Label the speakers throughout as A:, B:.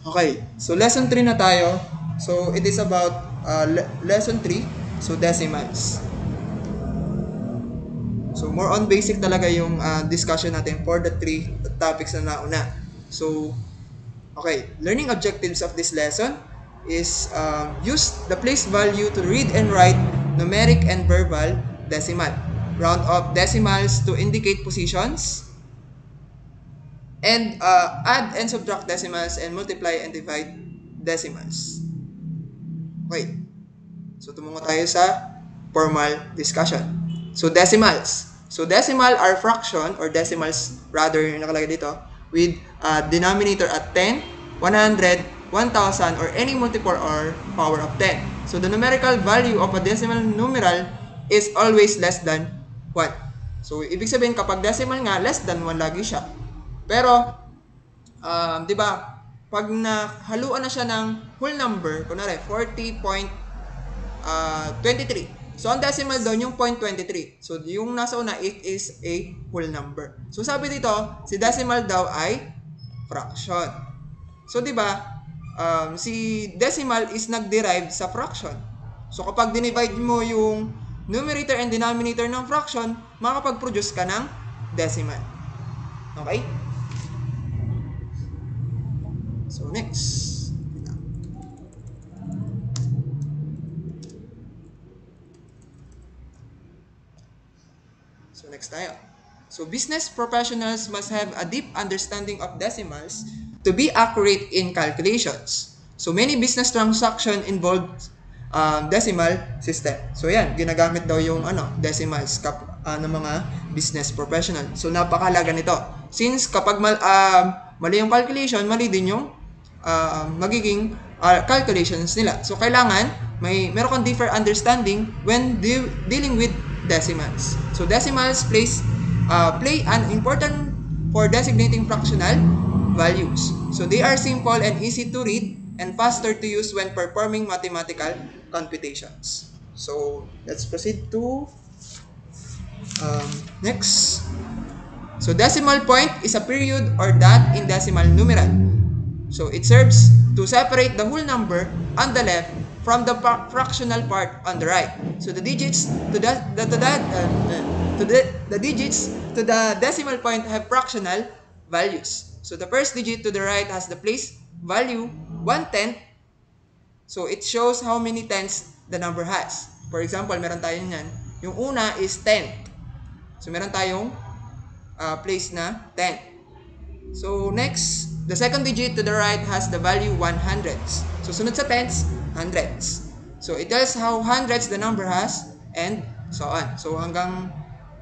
A: Okay, so lesson 3 na tayo. So it is about lesson 3, so decimals. So more on basic talaga yung discussion natin for the 3 topics na nauna. So okay, learning objectives of this lesson is use the place value to read and write numeric and verbal decimal. Round off decimals to indicate positions. And add and subtract decimals and multiply and divide decimals. Okay. So tumungo tayo sa formal discussion. So decimals. So decimal are fraction or decimals rather yung nakalagay dito with denominator at 10, 100, 1000 or any multiple or power of 10. So the numerical value of a decimal numeral is always less than 1. So ibig sabihin kapag decimal nga less than 1 lagi siya. Pero 'di ba, pag nahaluan na siya ng whole number, kunwari 40.23. So ang decimal doon yung 0.23. So yung nasa una it is a whole number. So sabi dito, si decimal daw ay fraction. So 'di ba, si decimal is nag-derive sa fraction. So kapag dinivide mo yung numerator and denominator ng fraction, makakapag-produce ka ng decimal. Okay? So next. So next tayo. So business professionals must have a deep understanding of decimals to be accurate in calculations. So many business transaction involve decimal system. So yan, ginagamit daw yung decimals ng mga business professional. So napakahalaga nito. Since kapag mali yung calculation, mali din yung magiging calculations nila. So kailangan meron kang deeper understanding when dealing with decimals. So decimals play an important for designating fractional values. So they are simple and easy to read and faster to use when performing mathematical computations. So let's proceed to next. So decimal point is a period or dot in decimal numeral. So it serves to separate the whole number on the left from the fractional part on the right. So the digits to the digits to the decimal point have fractional values. So the first digit to the right has the place value 1/10. So it shows how many tenths the number has. For example, meron tayo niyan. Yung una is 10. So meron tayong place na 10. So next, the second digit to the right has the value 100s. So sunod sa tens, hundreds. So it tells how hundreds the number has and so on. So hanggang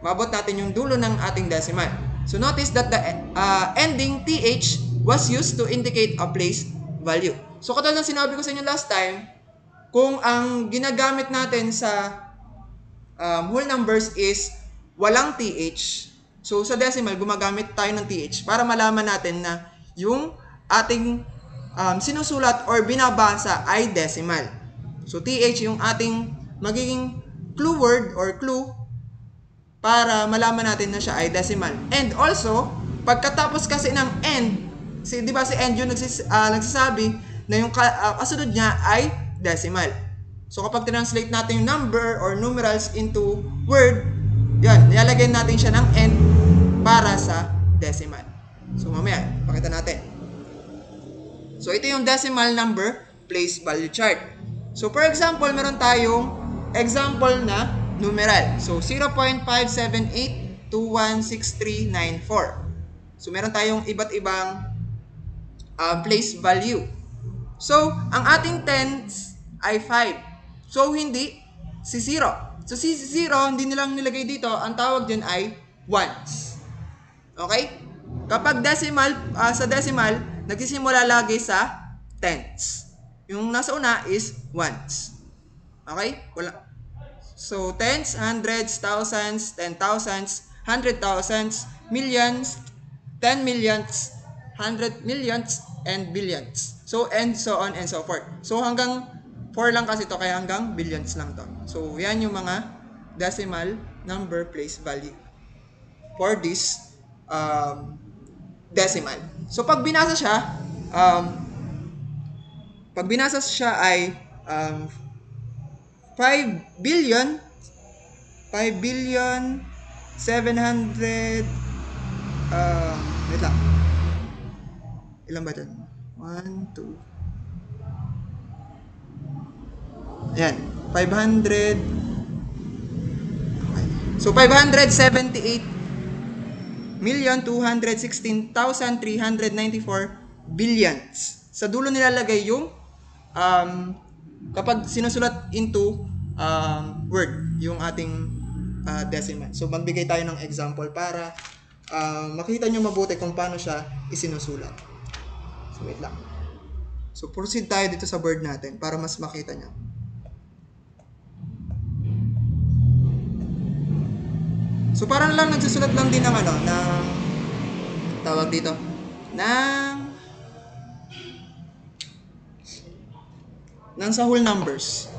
A: maabot natin yung dulo ng ating decimal. So notice that the ending TH was used to indicate a place value. So katulad ng sinabi ko sa inyo last time, kung ang ginagamit natin sa whole numbers is walang TH, so sa decimal gumagamit tayo ng TH para malaman natin na yung ating sinusulat or binabasa ay decimal. So TH yung ating magiging clue word or clue para malaman natin na siya ay decimal. And also, pagkatapos kasi ng end, di ba si end yung nagsasabi na yung kasunod niya ay decimal. So kapag translate natin yung number or numerals into word, yan, nilalagay natin siya ng end para sa decimal. So mamaya, pakita natin. So ito yung decimal number place value chart. So for example, meron tayong example na numeral. So 0.578216394. So meron tayong iba't ibang place value. So ang ating tens ay 5. So hindi si 0. So si 0 hindi nilang nilagay dito, ang tawag diyan ay ones. Okay? Kapag decimal, sa decimal, nagsisimula lagi sa tens. Yung nasa una is ones. Okay? So, tens, hundreds, thousands, 10,000s, 100,000s, millions, 10 millions, 100 millions, and billions. So, and so on and so forth. So, hanggang 4 lang kasi to kaya hanggang billions lang to. So, yan yung mga decimal number place value for this decimal. So pag binasa siya, pag binasa siya ay 5 billion 700 wait lang. Ilan ba dyan? 1, 2. Ayan. 500. Okay. So, 578,216,394 billions. Sa dulo nilalagay yung kapag sinusulat into word yung ating decimal. So, magbigay tayo ng example para makita nyo mabuti kung paano siya isinusulat. So, wait lang. So, proceed tayo dito sa board natin para mas makita nyo. So, parang lang nagsusulat lang din ng tawag dito, ng sa whole numbers.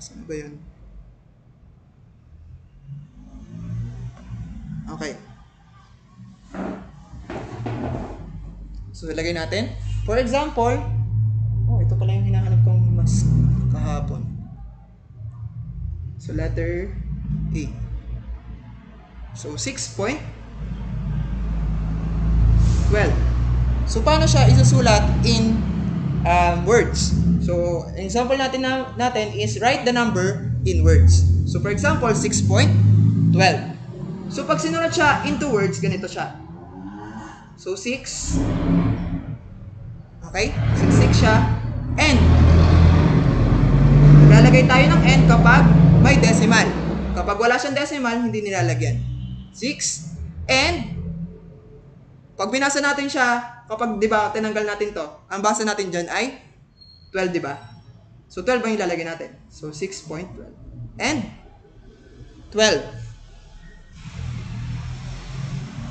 A: Saan ba yun? Okay. So, ilagay natin. For example, ito pala yung hinahanap kong mas kahapon. So, letter A. So, 6.12. So, paano siya isusulat in words? So, example natin is write the number in words. So, for example, 6.12. So, pag sinulat siya into words, ganito siya. So, 6. Okay? 6 siya. N. Naglalagay tayo ng N kapag may decimal. Kapag wala siyang decimal, hindi nilalagyan. 6. And, pag binasa natin siya, kapag, di ba, tinanggal natin to, ang basa natin dyan ay 12, di ba? So, 12 ang ilalagay natin. So, 6.12. And, 12.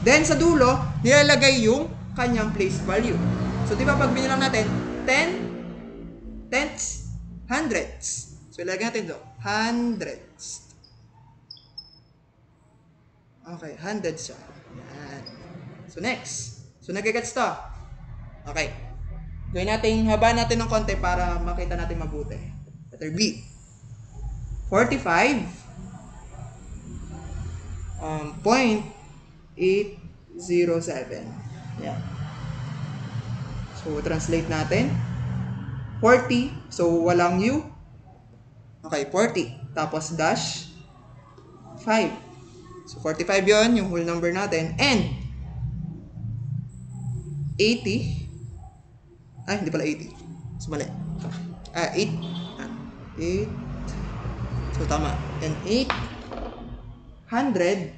A: Then, sa dulo, nilalagay yung kanyang place value. So, di ba, pag binilang natin, 10, tenths, hundreds. So, ilalagay natin ito, hundreds. Okay, hundreds siya. Yan. So, next. So, nagigets to. Okay. Gawin natin, haba natin ng konti para makita natin mabuti. Letter B. 45. 0.807. Yan. So, translate natin. 40. So, walang U. Okay, 40. Tapos, dash 5. So, 45 yon yung whole number natin. And, 80. Ay, hindi pala 80. So, mali. 8. 8. So, tama. And 800.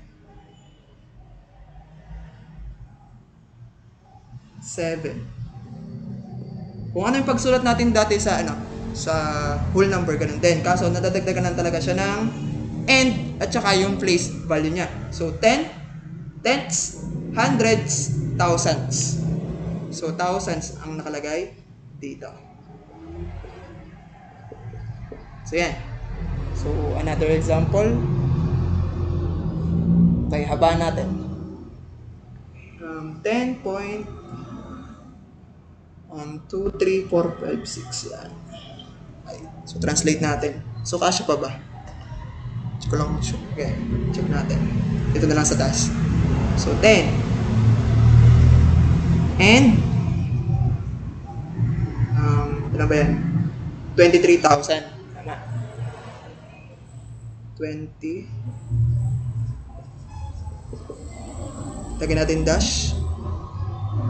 A: 7. Kung ano yung pagsulat natin dati sa whole number, ganun din. Kaso nadadagdagan talaga siya ng end at saka yung place value niya. So 10, tenths, hundreds, thousands. So thousands ang nakalagay dito. So yan. So another example. Okay, haba natin. 10.2, 3, 4, 5, 6 yan. Okay. So, translate natin. So, kasya pa ba? Check ko lang. Okay. Check natin. Ito na lang sa taas. So, 10. And, ano ba yan? 23,000. Tama. 20. Lagyan natin dash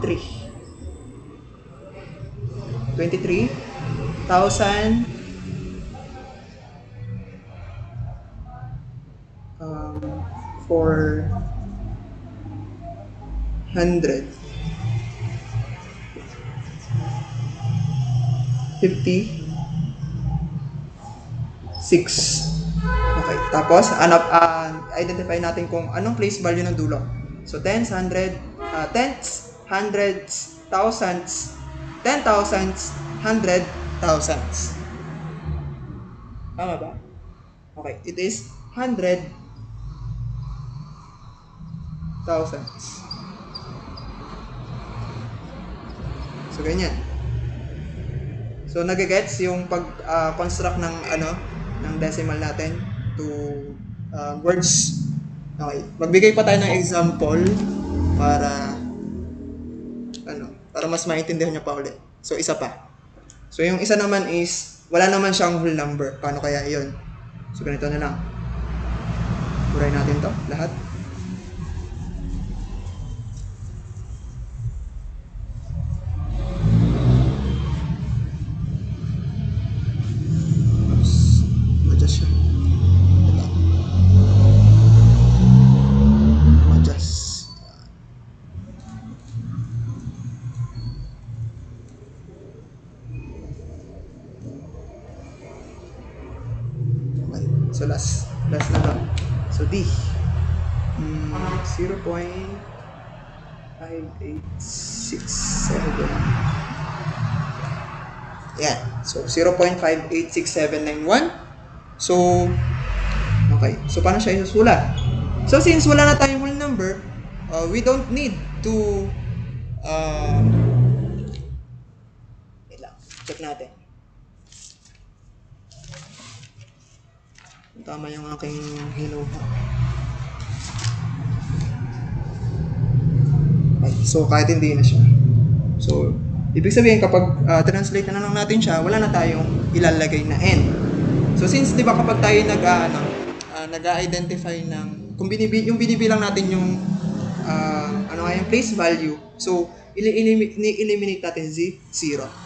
A: 3. 23,000 400 56. Okay, tapos identify natin kung anong place value ng dulo. So, tenths, hundreds, thousands, 10,000s, 100,000s. Tama ba? Okay, it is 100,000s. So, ganyan. So, nagigets yung pag-construct ng, ng decimal natin to words. Okay. Magbigay pa tayo ng example para, para mas maintindihan nyo pa ulit. So, isa pa. So, yung isa naman is, wala naman siyang whole number. Paano kaya yun? So, ganito na lang. Buray natin to lahat. So last na lang. So D 0.5867. Yan. So 0.586791. So okay. So paano siya isusulat? So since wala na tayong whole number, we don't need to wait lang. Check natin. Tama yung aking hinuha. Okay, so kahit hindi na siya. So, ibig sabihin kapag translate na lang natin siya, wala na tayong ilalagay na n. So, since di ba kapag tayo nag-identify ng, kung yung binibilang natin yung, yung place value, so, eliminate natin 0.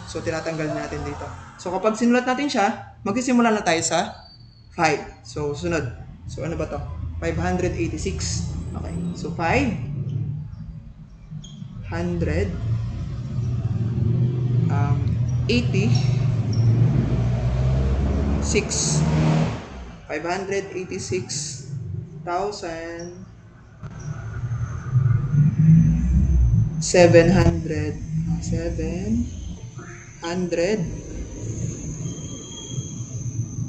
A: So, tinatanggal natin dito. So, kapag sinulat natin siya, magsisimula na tayo sa 5. So, sunod. So, ano ba to? 586. Okay. So, 500 86 586,700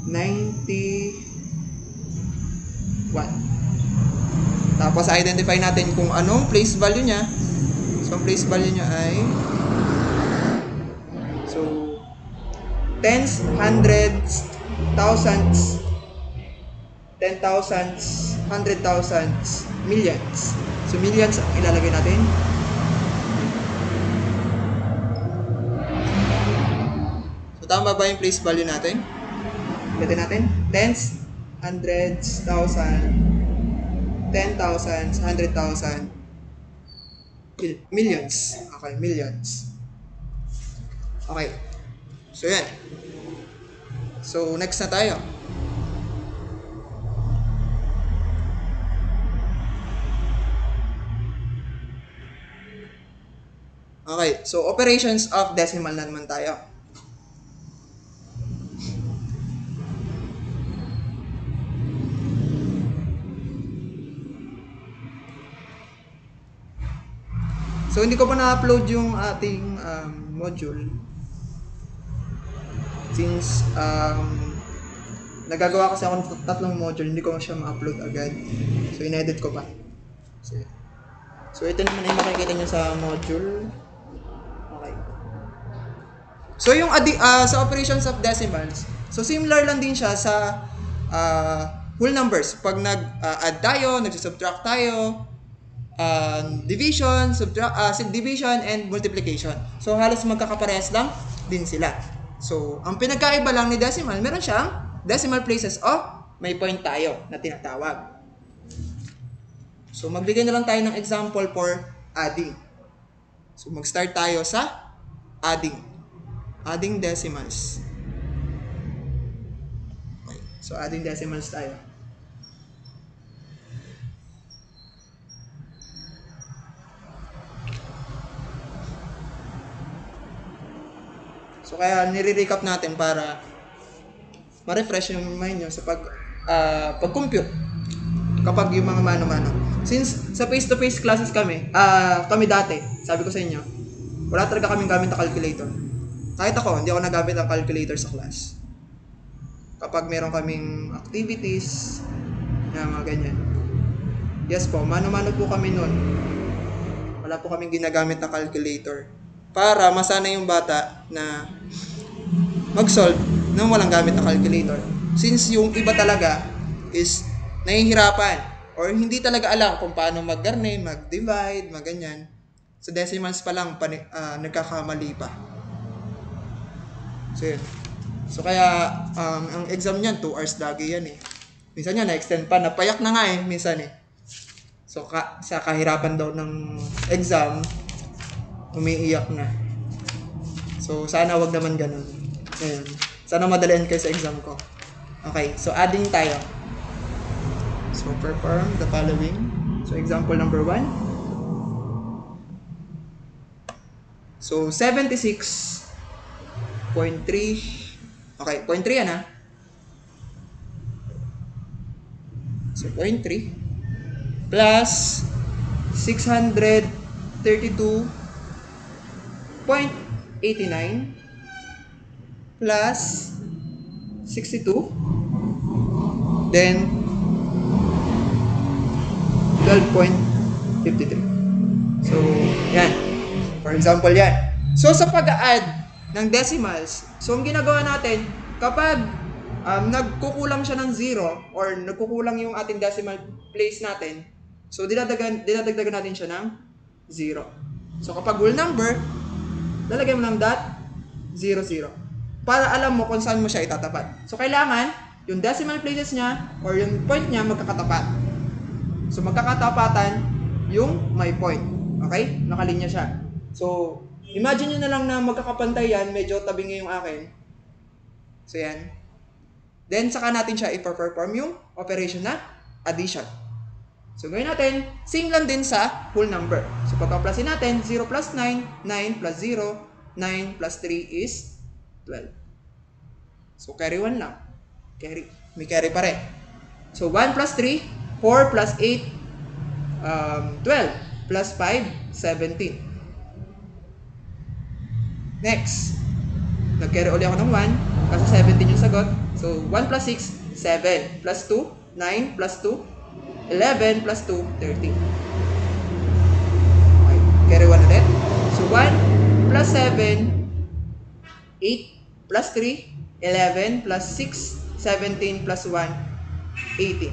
A: 91. Tapos identify natin kung anong place value niya. So ang place value niya ay tens, hundreds, thousands, 10,000s, 100,000s, millions. So millions ang ilalagay natin. So tama ba yung place value natin? Ulitin natin. Tens, hundreds, thousand, 10,000s, 100,000, millions. Okay, millions. Okay. So yan. So next na tayo. Okay, so operations of decimal na naman tayo. So hindi ko pa na-upload yung ating module since nagagawa kasi ako ng tatlong module, hindi ko siya ma-upload agad. So in-edit ko pa. So ito naman ay makikita nyo sa module. Okay. So yung sa operations of decimals, so similar lang din siya sa whole numbers. Pag nag-add tayo, nag-subtract tayo, division, division, and multiplication. So halos magkakaparehas lang din sila. So ang pinagkaiba lang ni decimal, meron siyang decimal places o may point tayo na tinatawag. So magbigay na lang tayo ng example for adding. So mag-start tayo sa adding. Adding decimals. Okay. So adding decimals tayo. So kaya nire-recap natin para ma-refresh yung mind nyo sa pag-compute kapag yung mga mano-mano. Since sa face-to-face classes kami dati, sabi ko sa inyo, wala talaga kaming gamit na calculator. Kahit ako, hindi ako nagamit ang calculator sa class. Kapag meron kaming activities, na mga ganyan. Yes po, mano-mano po kami nun. Wala po kaming ginagamit na calculator. para masanay yung bata na mag-solve nang walang gamit na calculator. Since yung iba talaga is nahihirapan or hindi talaga alam kung paano mag-garne, mag-divide, mag-ganyan. Sa decimals pa lang, nagkakamali pa. So, yun. So, kaya, ang exam niyan, 2 hours lagi yan eh. Minsan yan, na-extend pa. Napayak na nga eh, minsan eh. So, sa kahirapan daw ng exam, umiiyak na. So, sana wag naman ganun. Ayun. Sana madalian kayo sa exam ko. Okay, so adding tayo. So, perform the following. So, example number 1. So, 76.3. Okay, 0.3 yan ha. So, 0.3 plus 632.89 plus 62, then 12.53. So, yan. For example, yan. So, sa pag-add ng decimals, so, ang ginagawa natin, kapag nagkukulang siya ng 0 or nagkukulang yung ating decimal place natin, so, dinadagdagan natin siya ng 0. So, kapag whole number, lalagyan mo ng dot, 0, 0. Para alam mo kung saan mo siya itatapat. So, kailangan, yung decimal places niya or yung point niya magkakatapat. So, magkakatapatan yung may point. Okay? Nakalinya siya. So, imagine nyo na lang na magkakapantay yan. Medyo tabi nga yung akin. So, yan. Then, saka natin siya i-perform yung operation na addition. So, gawin natin, same lang din sa whole number. So, pagka-plusin natin, 0 plus 9, 9 plus 0, 9 plus 3 is 12. So, carry 1 lang. Carry. May carry pa rin. So, 1 plus 3, 4 plus 8, 12. Plus 5, 17. Next. Nag-carry ulit ako ng 1. Kasi 17 yung sagot. So, 1 plus 6, 7. Plus 2, 9. Plus 2, 11. Plus 2, 13. Okay. Carry 1 ulit. So, 1 plus 7, 8. Plus 3, 11. Plus 6, 17. Plus 1, 18.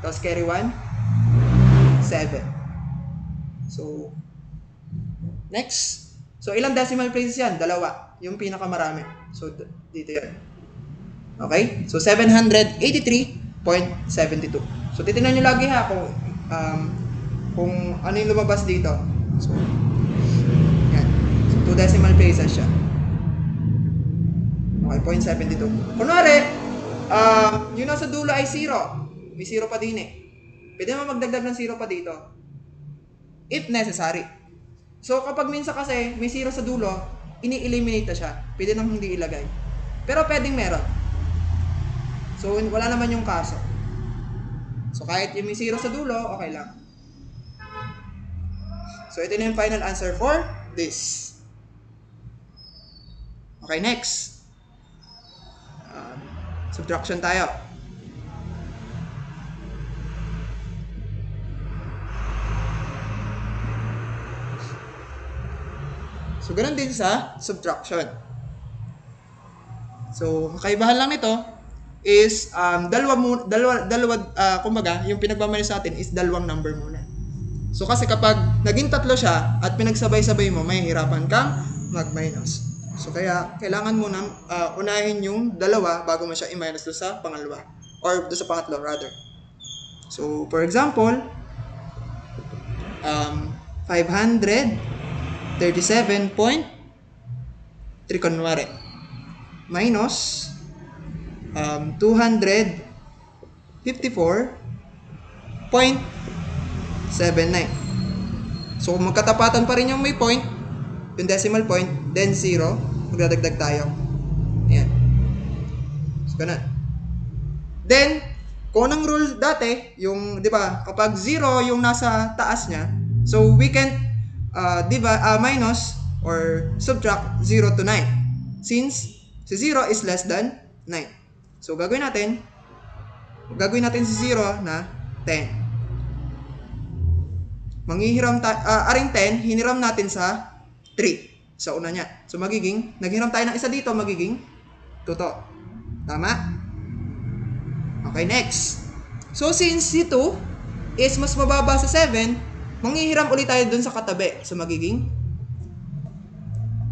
A: Tapos carry 1, 7. So, next. So, ilang decimal places yan? Dalawa. Yung pinakamarami. So, dito yan. Okay? So, 783.72. So, titignan nyo lagi ha kung ano yung lumabas dito. So, yan. So, 2 decimal places siya. Okay, 0.72. Kunwari, yung nasa dulo ay 0. May 0 pa din eh. Pwede naman magdagdag ng 0 pa dito. If necessary. So, kapag minsan kasi may 0 sa dulo, ini-eliminate na siya. Pwede nang hindi ilagay. Pero pwedeng meron. So, wala naman yung kaso. So, kahit yung may 0 sa dulo, okay lang. So, ito na yung final answer for this. Okay, next. Subtraction tayo. So, ganun din sa subtraction. So, kakaibahan lang nito is kumbaga, yung pinagmamali sa atin is dalawang number muna. So, kasi kapag naging tatlo siya at pinagsabay-sabay mo, may hirapan kang mag-minus. So, kaya kailangan mo na unahin yung dalawa bago mo siya i-minus doon sa pangalawa. Or doon sa pangatlo, rather. So, for example, 537.3 kunwari minus 254.79. So, magkatapatan pa rin yung may point, yung decimal point, then 0, magdadagdag tayo. Ayan. So, ganun. Then, kung anong rule dati, yung, di ba, kapag 0 yung nasa taas niya, so we can minus or subtract 0 to 9. Since si 0 is less than 9. So, gagawin natin si 0 na 10. Manghihiram aring 10, hiniram natin sa 3. sa una niya. So magiging, naghiram tayo ng isa dito, magiging 2 to. Tama? Okay, next. So since si 2 is mas mababa sa 7, manghihiram ulit tayo dun sa katabi. So magiging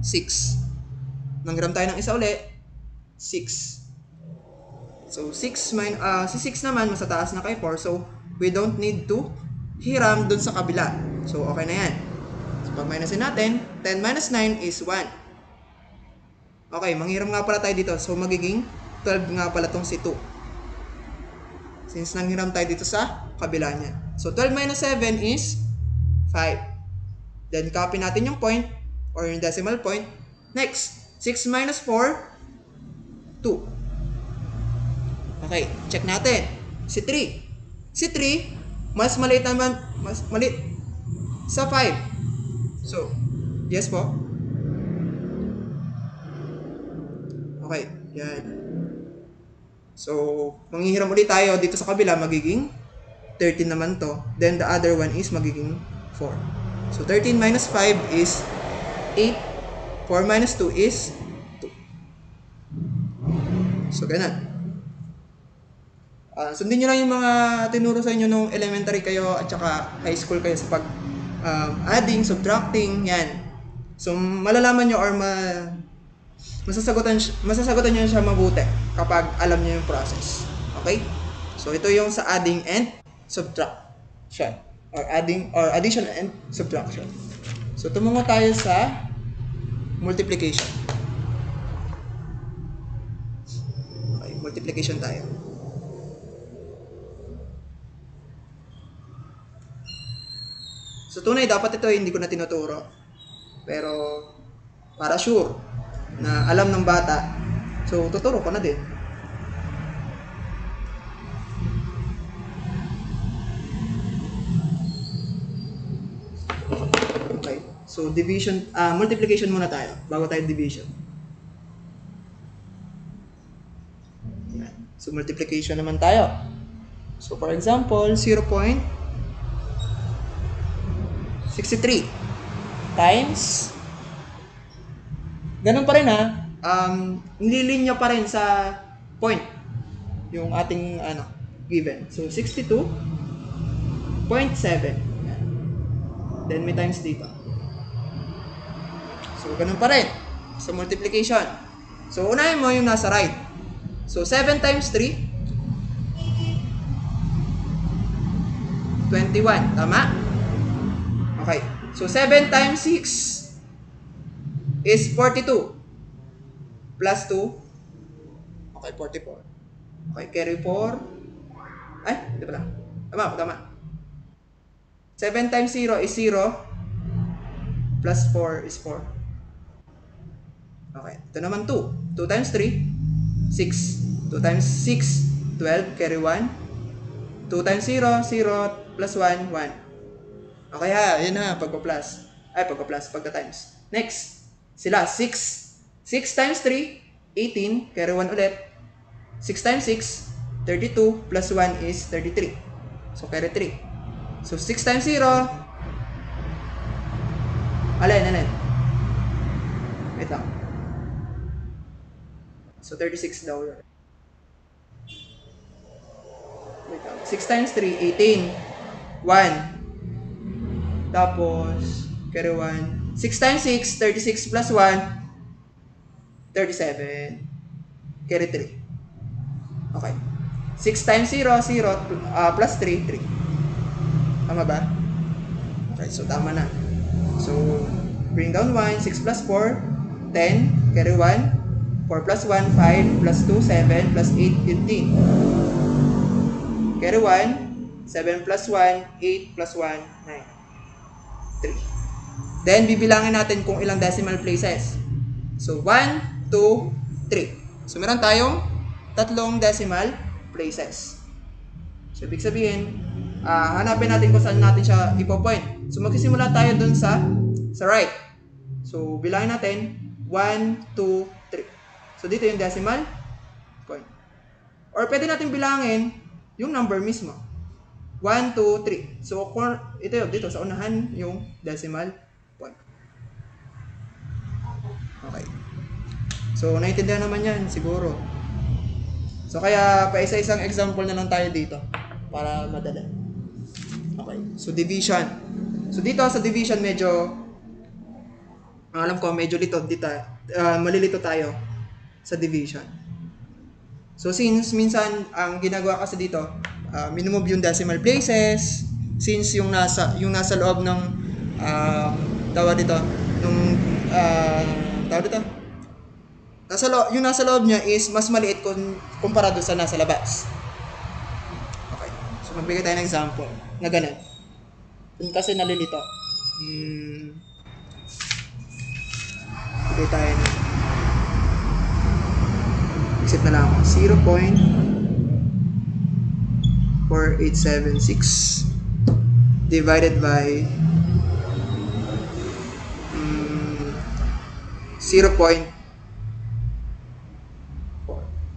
A: 6. Nanghiram tayo ng isa ulit, 6. So 6 si 6 naman mas taas na kay 4. So we don't need to hiram dun sa kabila. So okay na yan. So pag minusin natin, 10 minus 9 is 1. Okay, manghiram nga pala tayo dito. So magiging 12 nga pala tong si 2. Since nanghiram tayo dito sa kabila niya. So 12 minus 7 is 5. Then copy natin yung point or yung decimal point. Next, 6 minus 4, 2. Okay, check natin. Si 3. Si 3, mas maliit naman, mas maliit sa 5. So, yes po. Okay, yan. So, manghihiram ulit tayo dito sa kabila, magiging 13 naman to. Then, the other one is magiging 4. So, 13 minus 5 is 8. 4 minus 2 is 2. So, ganun. Sundin nyo lang yung mga tinuro sa inyo nung elementary kayo at saka high school kayo sa pag adding, subtracting, yan. So, malalaman nyo or masasagutan nyo siya mabuti kapag alam nyo yung process. Okay? So, ito yung sa adding and subtraction. Or addition and subtraction. So, tumungo tayo sa multiplication. Okay, multiplication tayo. So, tunay, dapat ito hindi ko na tinuturo. Pero, para sure na alam ng bata, so, tuturo ko na din. Okay. So, division, multiplication muna tayo, bago tayo division. Yan. So, multiplication naman tayo. So, for example, 0.63 times, ganun pa rin ha, nililinya pa rin sa point yung ating given. So 62.7. Then may times dito. So ganun pa rin sa multiplication. So unahin mo yung nasa right. So 7 times 3, 21. Tama? Okay. So 7 times 6 is 42. Plus 2. Okay, 44. Okay, carry 4. Ay, hindi pala. Tama. 7 times 0 is 0. Plus 4 is 4. Okay, ito naman 2. 2 times 3, 6. 2 times 6, 12. Carry 1. 2 times 0, 0. Plus 1, 1. Okay ha, yun na, pagka-plus. Pagka-times. Next, sila, 6. 6 times 3, 18. Carry 1 ulit. 6 times 6, 32. Plus 1 is 33. So, carry 3. So, 6 times 0. Alin. Wait lang. So, 36 daw yun. Wait lang. 6 times 3, 18. 1. Tapos, carry 1. 6 times 6, 36 plus 1, 37. Carry 3. Okay. 6 times 0, 0, plus 3, 3. Tama ba? Okay, so tama na. So, bring down 1, 6 plus 4, 10, carry 1, 4 plus 1, 5, plus 2, 7, plus 8, 15. Carry 1, 7 plus 1, 8 plus 1, 9. 3. Then, bibilangin natin kung ilang decimal places. So, 1, 2, 3. So, meron tayong 3 decimal places. So, ibig sabihin, hanapin natin kung saan natin siya ipo-point. So, magsisimula tayo dun sa right. So, bilangin natin, 1, 2, 3. So, dito yung decimal point. Or, pwede natin bilangin yung number mismo. 1, 2, 3. So, ito yun, dito sa unahan yung decimal point. So, naintindihan naman yan, siguro. So, kaya pa isa-isang example na lang tayo dito para madali. Okay. So, division. So, dito sa division, medyo, alam ko, medyo malilito tayo sa division. So, since minsan, ang ginagawa kasi dito, minumove yung decimal places, since yung nasa loob ng, tawag dito, yung nasa loob niya is mas maliit kumpara doon sa nasa labas. Okay. So, magbigay tayo ng example na ganun. Kasi nalilito. Bigay tayo ng isip na lang ako. 0.4876 divided by 0.4.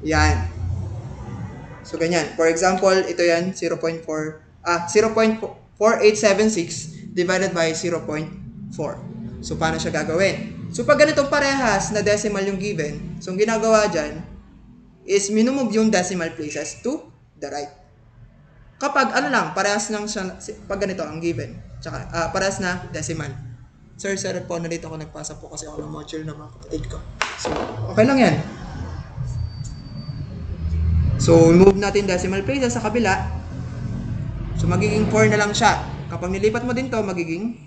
A: Yan. So, ganyan. For example, ito yan, 0.4876 divided by 0.4. So, paano siya gagawin? So, pag ganitong parehas na decimal yung given, so, ang ginagawa dyan is minumove yung decimal places to the right. Kapag parehas lang siya, pag ganito ang given, tsaka, parehas na decimal. Sir po, nalito ako, nagpasa po kasi ako ng module ng mga kapatid ko. So, okay lang yan. So, move natin decimal places sa kabila. So, magiging 4 na lang siya. Kapag nilipat mo din to, magiging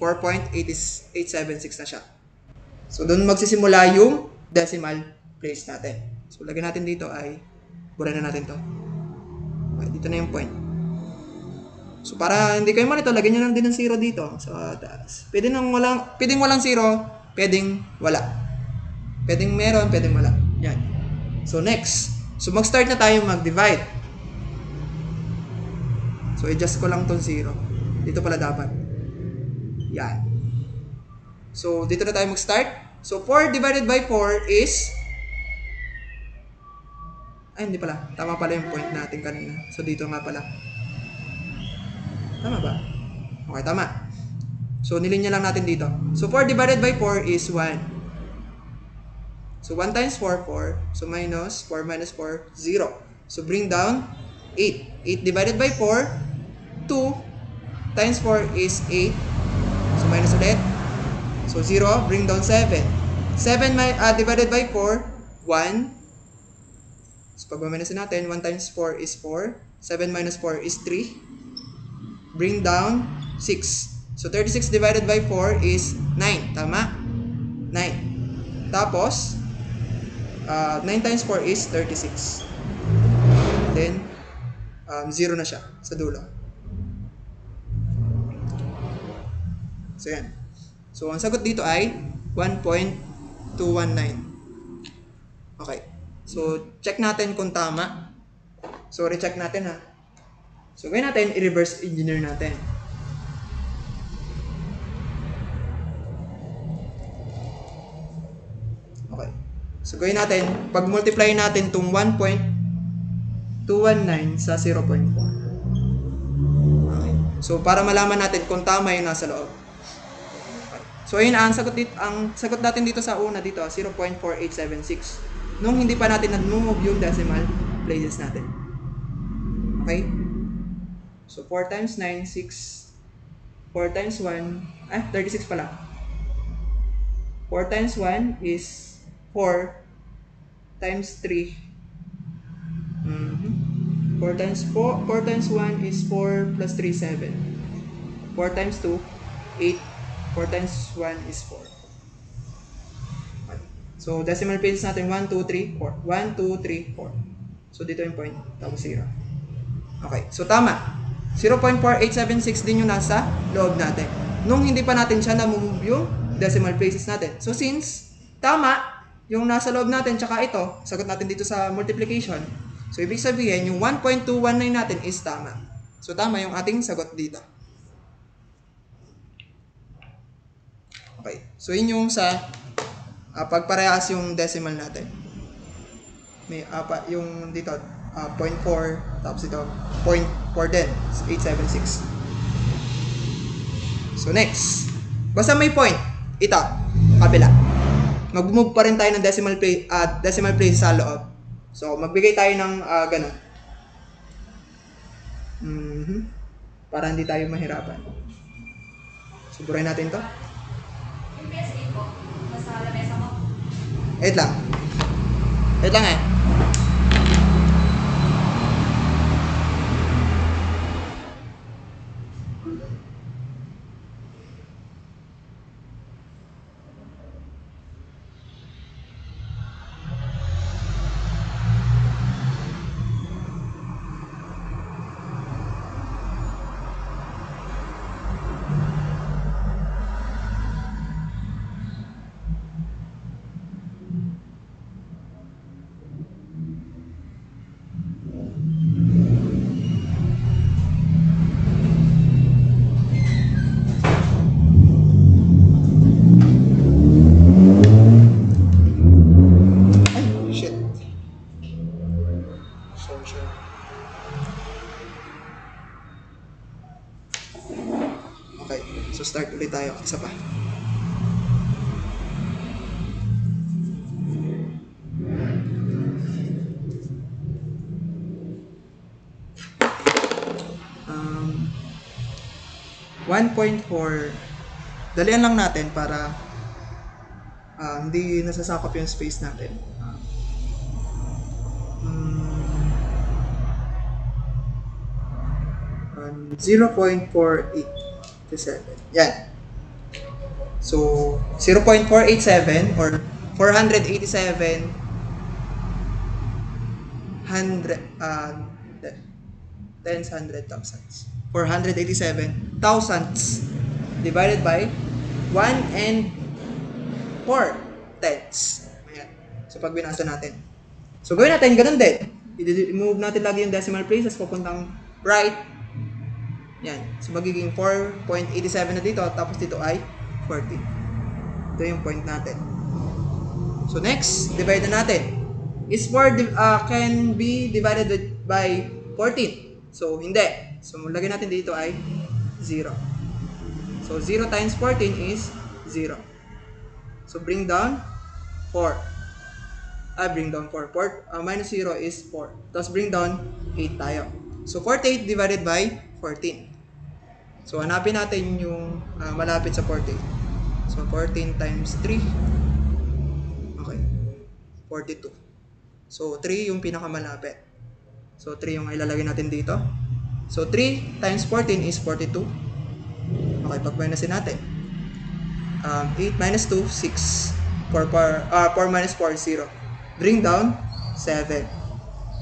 A: 4.876 na siya. So, doon magsisimula yung decimal place natin. So, lagyan natin dito ay, bura na natin to. Okay, dito na yung point. So, para hindi kayo malito, lagyan nyo lang din ng 0 dito sa taas. Pwedeng walang 0, pwedeng wala. Pwedeng meron, pwedeng wala. Yan. So, next. So, mag-start na tayo mag-divide. So, adjust ko lang tong 0. Dito pala dapat. Yan. So, dito na tayo mag-start. So, 4 divided by 4 is... Ay, hindi pala. Tama pala yung point natin kanina. So, dito nga pala. Tama ba? Okay, tama. So, nilinya lang natin dito. So, 4 divided by 4 is 1. So, 1 times 4, 4. So, minus 4 minus 4, 0. So, bring down 8. 8 divided by 4, 2 times 4 is 8. So, minus ulit. So, 0. Bring down 7. 7 divided by 4, 1. So, pag minusin natin, 1 times 4 is 4. 7 minus 4 is 3. Bring down 6. So, 36 divided by 4 is 9. Tama? 9. Tapos, 9 times 4 is 36. Then, 0 na siya sa dulo. So, yan. So, ang sagot dito ay 1.219. Okay. So, check natin kung tama. So, recheck natin ha. So, gawin natin, i-reverse engineer natin. Okay. So, gawin natin, pag-multiply natin itong 1.219 sa 0.4. Okay. So, para malaman natin kung tama yung nasa loob. Okay. So, ayun, ang sagot natin dito sa una dito, 0.4876. Nung hindi pa natin nag-move yung decimal places natin. Okay? So, 4 times 9, 6. 4 times 1, 36 pala. 4 times 1 is 4 times 3. 4 times 1 is 4 plus 3, 7. 4 times 2, 8. 4 times 1 is 4. So, decimal places natin 1, 2, 3, 4. 1, 2, 3, 4. So, dito yung point. Tapos 0. Okay. So, tama. 0.4876 din yung nasa loob natin. Nung hindi pa natin siya na-move yung decimal places natin. So, since tama yung nasa loob natin tsaka ito, sagot natin dito sa multiplication. So, ibig sabihin, yung 1.219 natin is tama. So, tama yung ating sagot dito. Okay. So, yun yung sa pagparehas yung decimal natin. May yung dito 0.4 tapos ito 0.4 din, 876. So next, basta may point, ito kabila. mag-move pa rin tayo ng decimal place sa loob. So, magbigay tayo ng ganun. Para hindi tayo mahirapan. Suburin natin to.
B: Yung PSA ko, nasa lamesa mo.
A: Wait lang. Wait lang eh. Okay, so start ulit tayo. Isa pa. Um, 1.4. Dalian lang natin para hindi nasasakop yung space natin. 0.487. Yan. So, 0.487 or 487 tens, hundred, thousands. 487 thousandths divided by 1 and 4 tenths. Ayan. So, pag binasa natin. So, gawin natin ganun din. I-move natin lagi yung decimal places papuntang right. Yan. So, magiging 4.87 na dito, tapos dito ay 14. Ito yung point natin. So, next, divide na natin. Is 4 can be divided by 14? So, hindi. So, lagyan natin dito ay 0. So, 0 times 14 is 0. So, bring down 4. Bring down 4. Minus 0 is 4. Tapos, bring down 8 tayo. So, 48 divided by 14. So, hanapin natin yung malapit sa 48. So, 14 times 3. Okay. 42. So, 3 yung pinakamalapit. So, 3 yung ilalagay natin dito. So, 3 times 14 is 42. Okay, pag-minusin natin. 8 minus 2, 6. 4 minus 4 is 0. Bring down 7.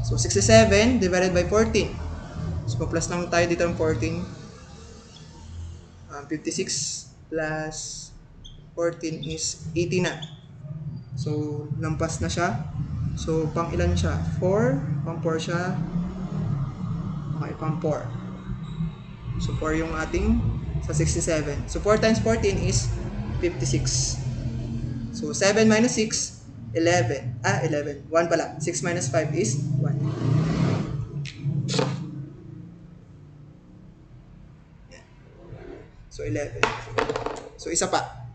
A: So, 67 divided by 14. So, plus lang tayo dito ng 14. 56 plus 14 is 80 na. So, lampas na siya. So, pang ilan siya? 4. Pang 4 siya. Okay, pang 4. So, 4 yung ating sa 67. So, 4 times 14 is 56. So, 7 minus 6, 11. 11. 1 pala. 6 minus 5 is 1. So, 11. So, isa pa.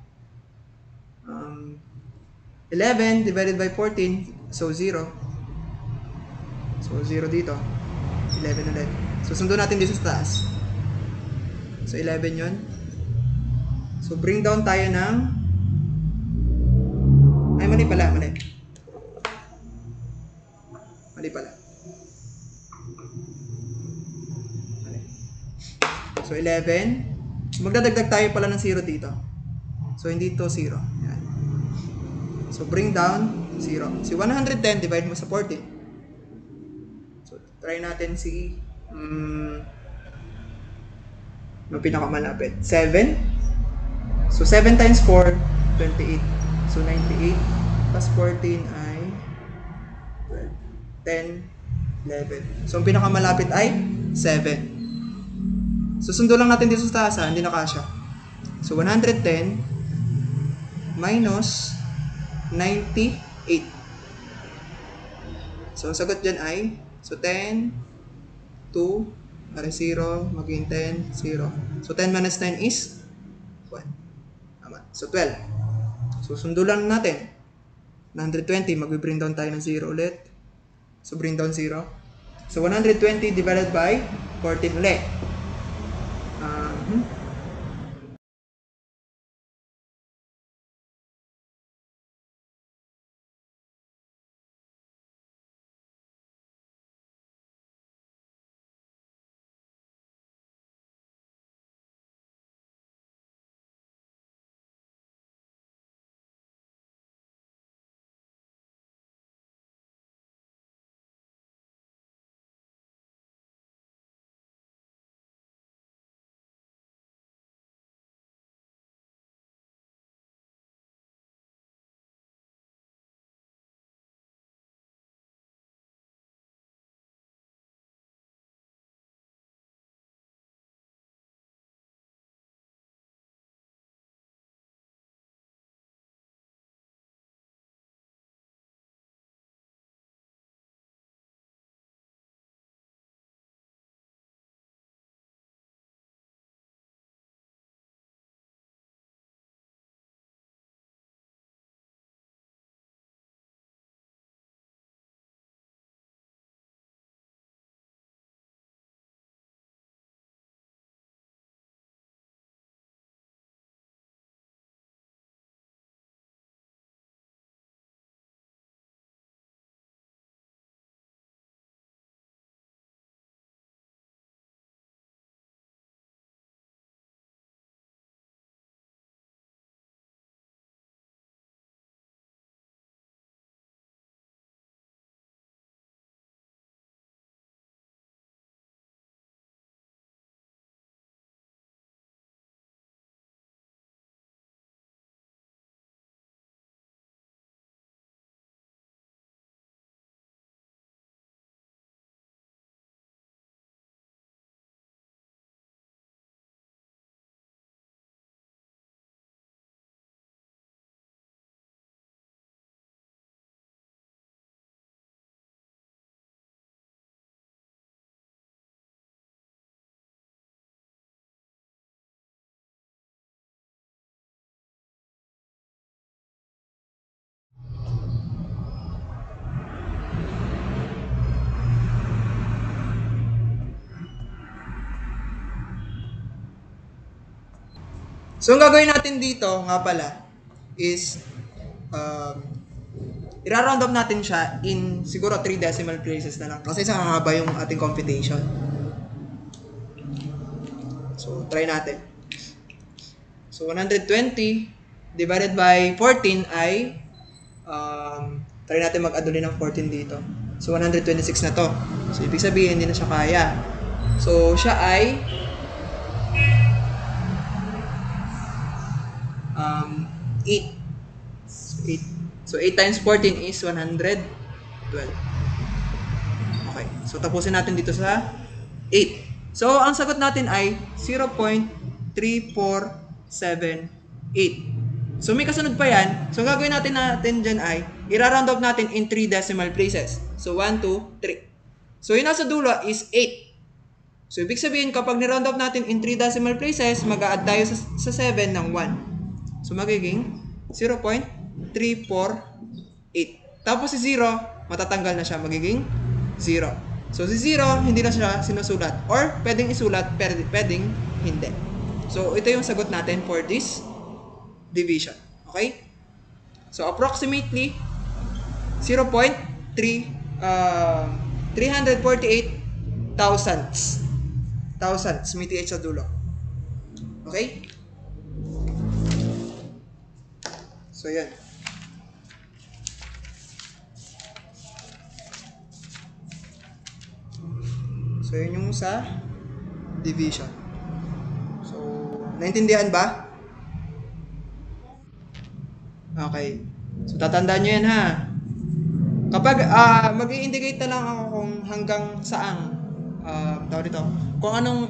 A: 11 divided by 14. So, 0. So, 0 dito. 11 ulit. So, sundo natin dito sa taas. So, 11 yun. So, bring down tayo ng... Ay, mali pala. Mali. Mali pala. Mali. So, 11. Magdadagdag tayo pala ng 0 dito. So, hindi ito 0. Yan. So, bring down 0. Si 110, divide mo sa 14. So, try natin si... yung pinakamalapit. 7. So, 7 times 4, 28. So, 98. Plus 14 ay 12, 10, 11. So, ang pinakamalapit ay 7. So, sundo lang natin dito sa taas, hindi na kasya. So, 110 minus 98. So, ang sagot dyan ay, so 10, 2, para 0, maging 10, 0. So, 10 minus 9 is 1. Tama. So, 12. So, sundo lang natin. 120, mag-bring down tayo ng 0 ulit. So, bring down 0. So, 120 divided by 14 ulit. So, ang gagawin natin dito, nga pala, is, ira-round up natin siya in siguro 3 decimal places na lang. Kasi sa haba yung ating computation. So, try natin. So, 120 divided by 14 ay, try natin mag-add ulit ng 14 dito. So, 126 na to. So, ibig sabihin, hindi na siya kaya. So, siya ay 8. So, 8 times 14 is 112. Okay. So, tapusin natin dito sa 8. So, ang sagot natin ay 0.3478. So, may kasunod pa yan. So, ang gagawin natin dyan ay ira-round up natin in 3 decimal places. So, 1, 2, 3. So, yung nasa dulo is 8. So, ibig sabihin, kapag ni-round up natin in 3 decimal places, mag-a-add tayo sa 7 ng 1. So, magiging 0.348. Tapos si 0, matatanggal na siya. Magiging 0. So, si 0, hindi na siya sinusulat. Or, pwedeng isulat, pwedeng hindi. So, ito yung sagot natin for this division. Okay? So, approximately 348 thousandths. May TH sa dulo. Okay? So, yan. So, yun yung sa division. So, naintindihan ba? Okay. So, tatandaan nyo yan ha. Kapag mag-i-indicate na lang ako kung hanggang saang tawag dito, kung anong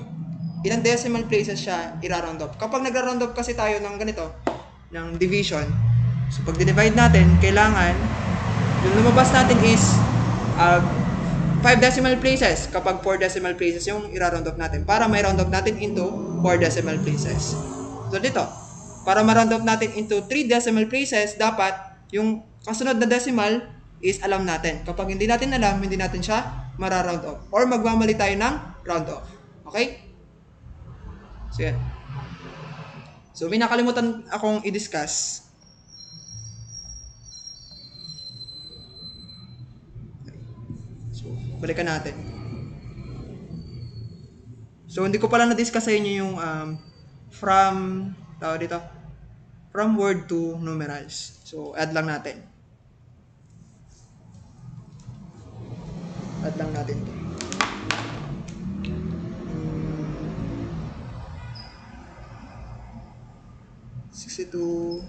A: ilang decimal places siya ira-round up. Kapag nagra-round up kasi tayo ng ganito, ng division, so pag divide natin, kailangan yung lumabas natin is 5 decimal places kapag 4 decimal places yung ira-round up natin para may round up natin into 4 decimal places. So dito, para ma-round up natin into 3 decimal places, dapat yung kasunod na decimal is alam natin. Kapag hindi natin alam, hindi natin siya mara-round off. Or magmamali tayo ng round off. Okay? So, yan. So, may nakalimutan akong i-discuss. So, balikan natin. So, hindi ko pala na-discuss sa inyo yung from word to numerals. So, add lang natin. Add lang natin ito. Sixty-two.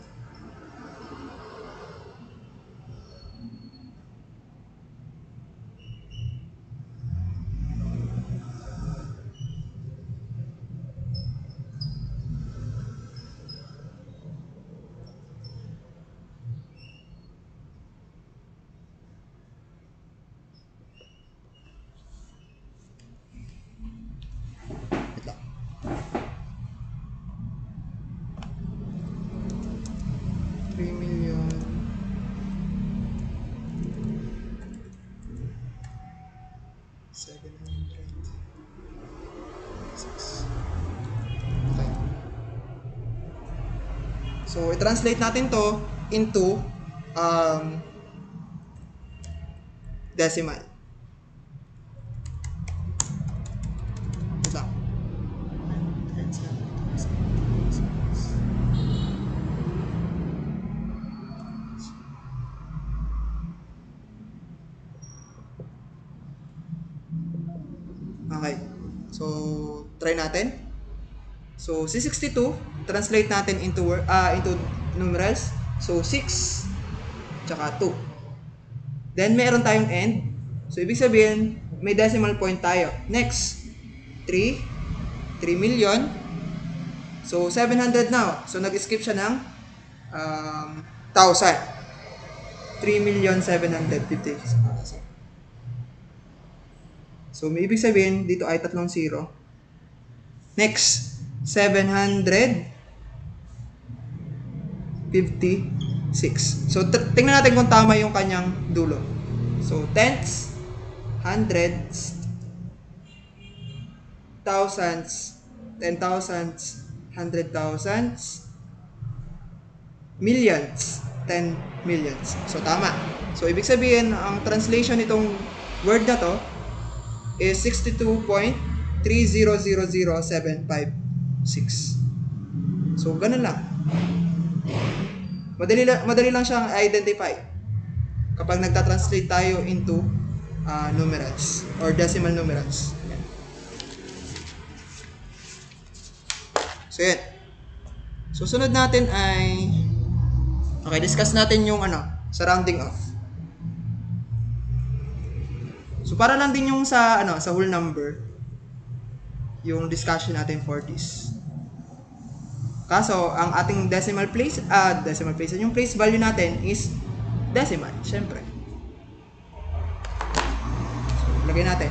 A: Wait lang. $3,000,000. Okay. So, i-translate natin to into decimal. Wait lang. Okay. So, try natin. So, si 62, translate natin into numerals. So, 6, tsaka 2. Then, meron tayong end. So, ibig sabihin, may decimal point tayo. Next, 3 million. So, 700 now. So, nag-skip siya ng 1,000. 3,750,000. So, may ibig sabihin, dito ay 3 zero. Next, 756. So, tingnan natin kung tama yung kanyang dulo. So, tenths, hundreds, thousands, 10,000s, 100,000s, millions, 10 millions. So, tama. So, ibig sabihin, ang translation nitong word na to is 62.3000756. So, ganun lang. Madali lang siyang identify kapag nagta-translate tayo into numerals or decimal numerals. So, yan. Susunod natin ay discuss natin yung sa rounding off. So, para lang din yung sa whole number yung discussion natin for this. Kaso, ang ating decimal place, yung place value natin is decimal, syempre. So, lagay natin.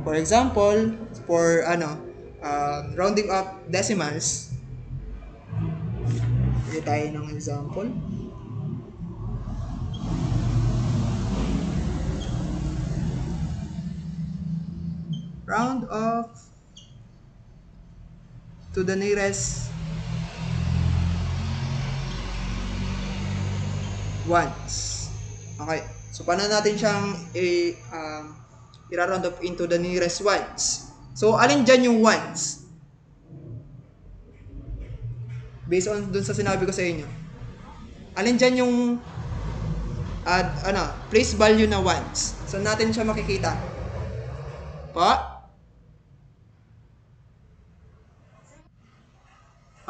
A: For example, for rounding up decimals, lagay tayo ng example. Round off to the nearest ones. Okay. So, paano natin siyang i-round off into the nearest ones? So, alin dyan yung ones? Based on dun sa sinabi ko sa inyo. Alin dyan yung place value na ones? Saan natin siya makikita? Pa?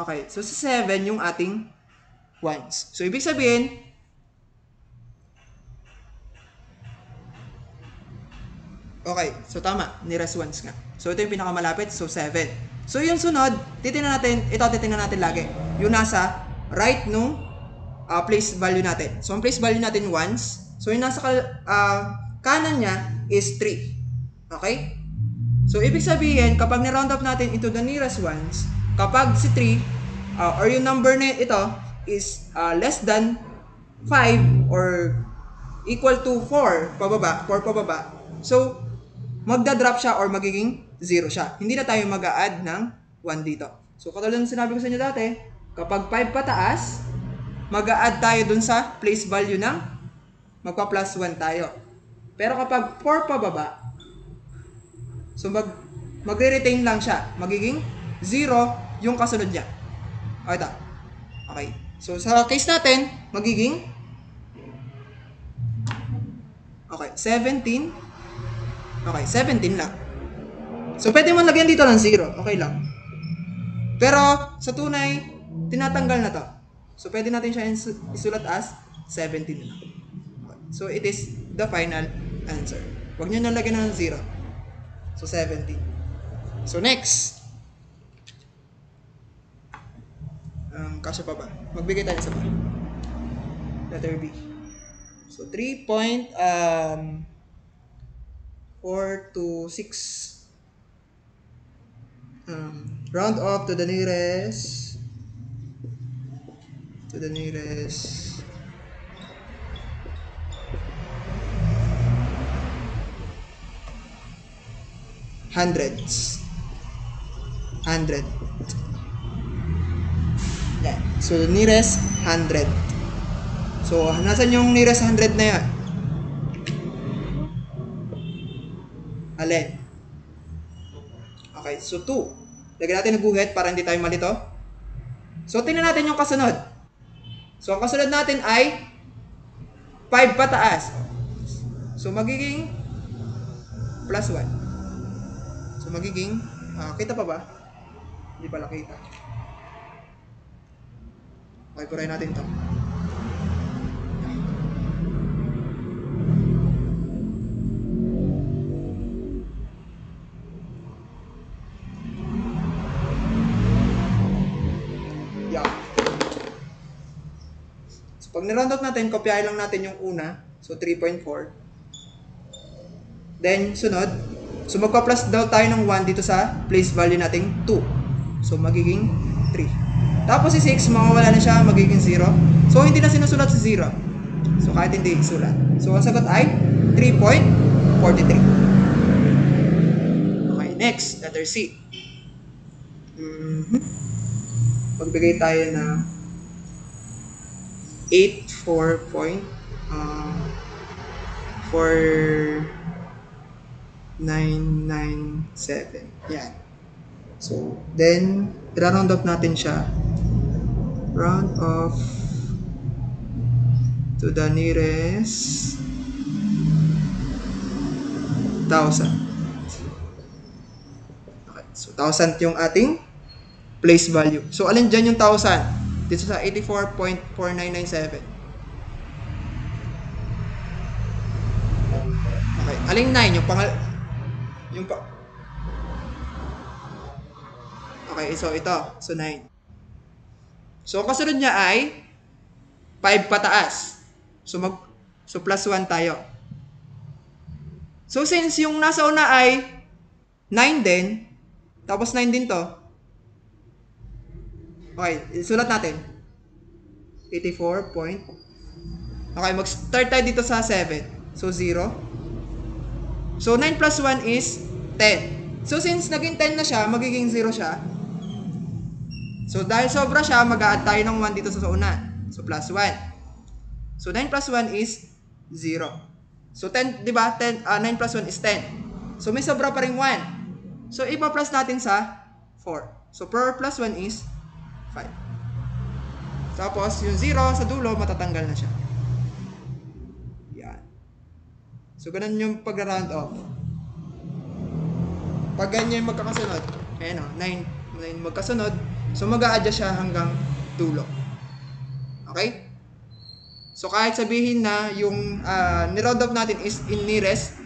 A: Okay, so sa 7 yung ating ones. So, ibig sabihin, okay, so tama, nearest ones nga. So, ito yung pinakamalapit, so 7. So, yung sunod, titingnan natin lagi. Yung nasa right nung place value natin. So, ang place value natin ones. So, yung nasa kanan niya is 3. Okay? So, ibig sabihin, kapag ni-round up natin into the nearest ones, kapag si 3, or yung number na ito is less than 5 or equal to 4 pababa, so magda-drop siya or magiging 0 siya. Hindi na tayo mag-a-add ng 1 dito. So katulad ng sinabi ko sa inyo dati, kapag 5 pataas, mag-a-add tayo dun sa place value ng magpa-plus 1 tayo. Pero kapag 4 pababa, so magre-retain lang siya. Magiging 0 yung kasunod niya. Okay ta? Okay. So sa case natin, magiging 17. Okay, 17 lang. So pwede mo lagyan dito ng 0. Okay lang. Pero sa tunay, tinatanggal na to. So pwede natin siya isulat as 17 na. Okay. So it is the final answer. Huwag nyo nalagyan ng 0. So 17. So next. Kasya pa ba? Magbigay tayo sa pa. Letter B. So 3.4 to 6. Round off to the nearest hundreds. 100. Yeah. So the nearest 100. So nasan yung nearest 100 na yan? Alin? Okay, so 2. Lagyan natin ng guhit para hindi tayo malito. So tingnan natin yung kasunod. So ang kasunod natin ay 5 pataas. So magiging plus 1. So magiging, kita pa ba? Hindi pala kita. Okay, purahin natin ito. Yeah. So pag niround out natin, kopyahin lang natin yung una. So 3.4. Then sunod, so magpa-plus daw tayo ng 1 dito sa place value nating 2. So magiging 3. Tapos si 6, mawawala na siya, magiging 0. So hindi na sinusulat sa 0. So kahit hindi isulat. So ang sagot ay 3.43. Okay, next, letter C. Magbigay tayo na 84.4997. Yan. So, then, i-round off natin siya. Round off to the nearest 1,000. Okay. So, 1,000 yung ating place value. So, alin dyan yung 1,000? Dito sa 84.4997. Okay. Aling 9? Okay, so ito. So, 9. So, ang kasunod niya ay 5 pataas. So, plus 1 tayo. So, since yung nasa una ay 9 din, tapos 9 din to, okay, isulat natin. 84 point. Okay, mag-start tayo dito sa 7. So, 0. So, 9 plus 1 is 10. So, since naging 10 na siya, magiging 0 siya. So, dahil sobra siya, mag-a-add tayo ng 1 dito sa una. So, plus 1. So, 9 plus 1 is 0. So, 10, di ba? 9 plus 1 is 10. So, may sobra pa rin 1. So, ipa-plus natin sa 4. So, per plus 1 is 5. Tapos, yung 0 sa dulo, matatanggal na siya. Yan. So, ganun yung pag-round off. Pag ganyan yung magkakasunod, ayan o, 9 magkasunod, so mag-a-adjust siya hanggang dulo. Okay? So, kahit sabihin na yung ni-round off natin is in nearest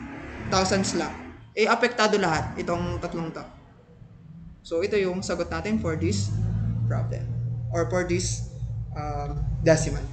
A: thousands lang, apektado lahat itong tatlong to. So, ito yung sagot natin for this problem or for this decimal.